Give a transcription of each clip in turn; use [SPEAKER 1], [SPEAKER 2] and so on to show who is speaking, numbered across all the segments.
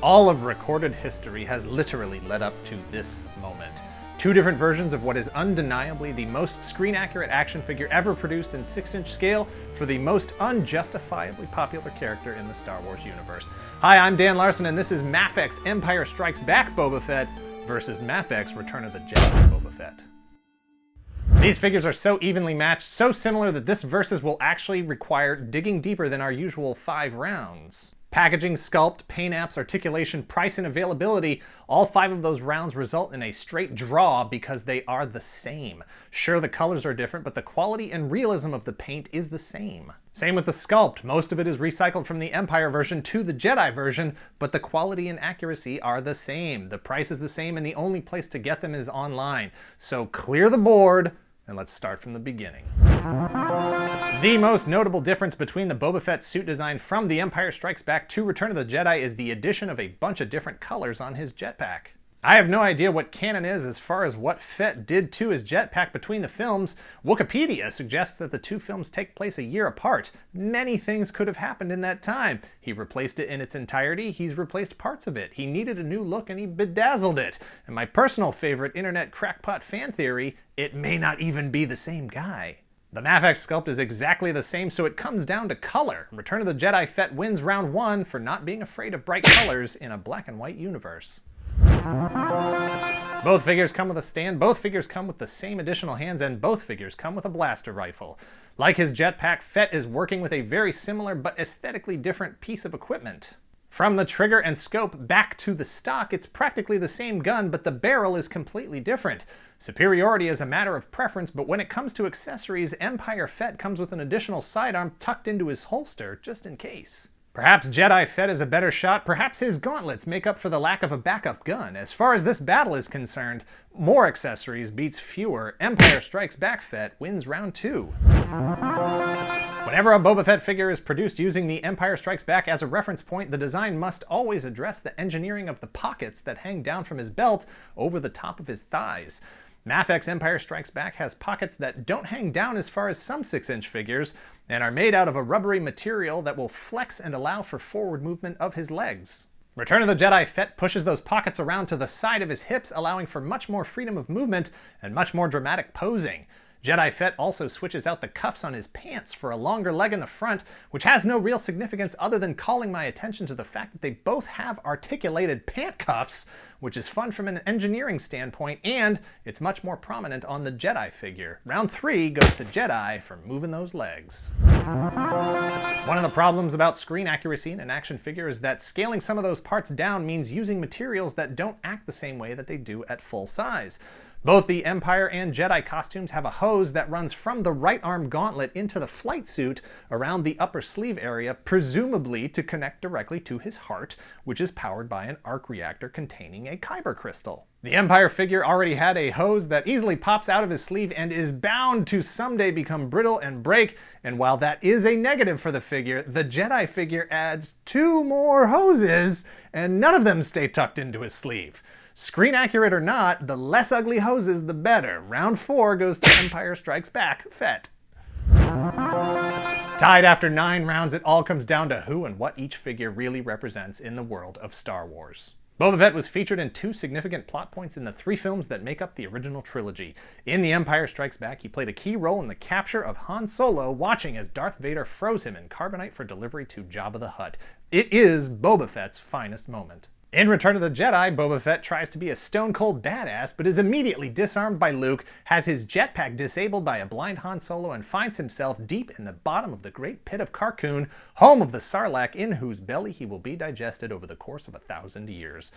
[SPEAKER 1] All of recorded history has literally led up to this moment. Two different versions of what is undeniably the most screen-accurate action figure ever produced in 6-inch scale for the most unjustifiably popular character in the Star Wars universe. Hi, I'm Dan Larson, and this is Mafex Empire Strikes Back Boba Fett versus Mafex Return of the Jedi Boba Fett. These figures are so evenly matched, so similar that this versus will actually require digging deeper than our usual 5 rounds. Packaging, sculpt, paint apps, articulation, price, and availability, all 5 of those rounds result in a straight draw because they are the same. Sure, the colors are different, but the quality and realism of the paint is the same. Same with the sculpt. Most of it is recycled from the Empire version to the Jedi version, but the quality and accuracy are the same. The price is the same, and the only place to get them is online. So clear the board, and let's start from the beginning. The most notable difference between the Boba Fett suit design from The Empire Strikes Back to Return of the Jedi is the addition of a bunch of different colors on his jetpack. I have no idea what canon is as far as what Fett did to his jetpack between the films. Wikipedia suggests that the 2 films take place a year apart. Many things could have happened in that time. He replaced it in its entirety, he's replaced parts of it. He needed a new look and he bedazzled it. And my personal favorite internet crackpot fan theory, it may not even be the same guy. The Mafex sculpt is exactly the same, so it comes down to color. Return of the Jedi Fett wins round 1 for not being afraid of bright colors in a black and white universe. Both figures come with a stand, both figures come with the same additional hands, and both figures come with a blaster rifle. Like his jetpack, Fett is working with a very similar but aesthetically different piece of equipment. From the trigger and scope back to the stock, it's practically the same gun, but the barrel is completely different. Superiority is a matter of preference, but when it comes to accessories, Empire Fett comes with an additional sidearm tucked into his holster, just in case. Perhaps Jedi Fett is a better shot, perhaps his gauntlets make up for the lack of a backup gun. As far as this battle is concerned, more accessories beats fewer. Empire Strikes Back Fett wins round 2. Whenever a Boba Fett figure is produced using the Empire Strikes Back as a reference point, the design must always address the engineering of the pockets that hang down from his belt over the top of his thighs. Mafex Empire Strikes Back has pockets that don't hang down as far as some 6-inch figures, and are made out of a rubbery material that will flex and allow for forward movement of his legs. Return of the Jedi Fett pushes those pockets around to the side of his hips, allowing for much more freedom of movement and much more dramatic posing. Jedi Fett also switches out the cuffs on his pants for a longer leg in the front, which has no real significance other than calling my attention to the fact that they both have articulated pant cuffs, which is fun from an engineering standpoint, and it's much more prominent on the Jedi figure. Round 3 goes to Jedi for moving those legs. One of the problems about screen accuracy in an action figure is that scaling some of those parts down means using materials that don't act the same way that they do at full size. Both the Empire and Jedi costumes have a hose that runs from the right arm gauntlet into the flight suit around the upper sleeve area, presumably to connect directly to his heart, which is powered by an arc reactor containing a kyber crystal. The Empire figure already had a hose that easily pops out of his sleeve and is bound to someday become brittle and break, and while that is a negative for the figure, the Jedi figure adds 2 more hoses, and none of them stay tucked into his sleeve. Screen accurate or not, the less ugly hoses, the better. Round 4 goes to Empire Strikes Back Fett. Tied after 9 rounds, it all comes down to who and what each figure really represents in the world of Star Wars. Boba Fett was featured in 2 significant plot points in the 3 films that make up the original trilogy. In The Empire Strikes Back, he played a key role in the capture of Han Solo, watching as Darth Vader froze him in carbonite for delivery to Jabba the Hutt. It is Boba Fett's finest moment. In Return of the Jedi, Boba Fett tries to be a stone-cold badass, but is immediately disarmed by Luke, has his jetpack disabled by a blind Han Solo, and finds himself deep in the bottom of the Great Pit of Carkoon, home of the Sarlacc, in whose belly he will be digested over the course of 1,000 years.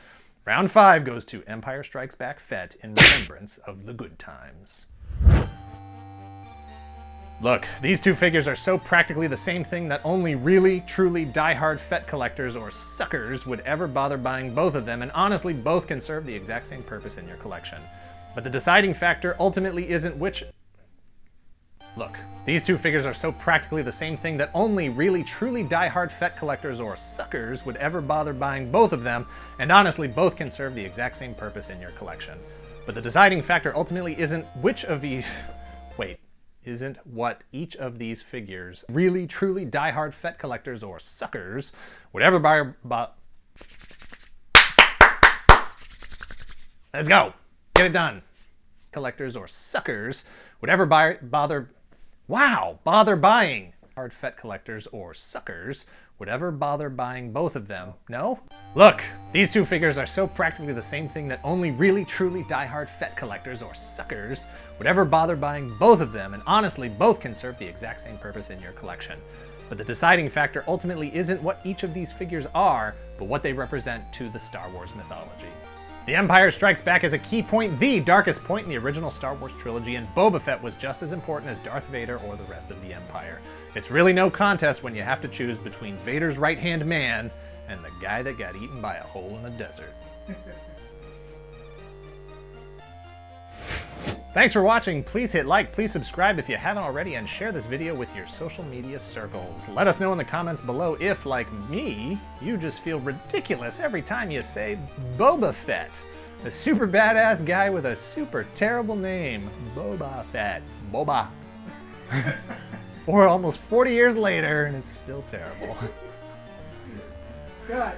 [SPEAKER 1] Round 5 goes to Empire Strikes Back Fett in remembrance of the good times. Look, these 2 figures are so practically the same thing that only really, truly die-hard Fett collectors or suckers would ever bother buying both of them, and honestly, both can serve the exact same purpose in your collection. But the deciding factor ultimately isn't which... Look, these 2 figures are so practically the same thing that only really, truly die-hard Fett collectors or suckers would ever bother buying both of them, and honestly, both can serve the exact same purpose in your collection. But the deciding factor ultimately isn't which of these... Wait. Isn't what each of these figures, really truly diehard Fett collectors or suckers, would ever buy Let's go. Get it done. Collectors or suckers would ever bother buying. Hard Fett collectors or suckers would ever bother buying both of them. No? Look, these two figures are so practically the same thing that only really truly diehard Fett collectors or suckers would ever bother buying both of them, and honestly, both can serve the exact same purpose in your collection. But the deciding factor ultimately isn't what each of these figures are, but what they represent to the Star Wars mythology. The Empire Strikes Back is a key point, the darkest point in the original Star Wars trilogy, and Boba Fett was just as important as Darth Vader or the rest of the Empire. It's really no contest when you have to choose between Vader's right-hand man and the guy that got eaten by a hole in the desert. Thanks for watching. Please hit like, please subscribe if you haven't already, and share this video with your social media circles. Let us know in the comments below if, like me, you just feel ridiculous every time you say Boba Fett. A super badass guy with a super terrible name. Boba Fett. Boba. Almost 40 years later, and it's still terrible.
[SPEAKER 2] Cut.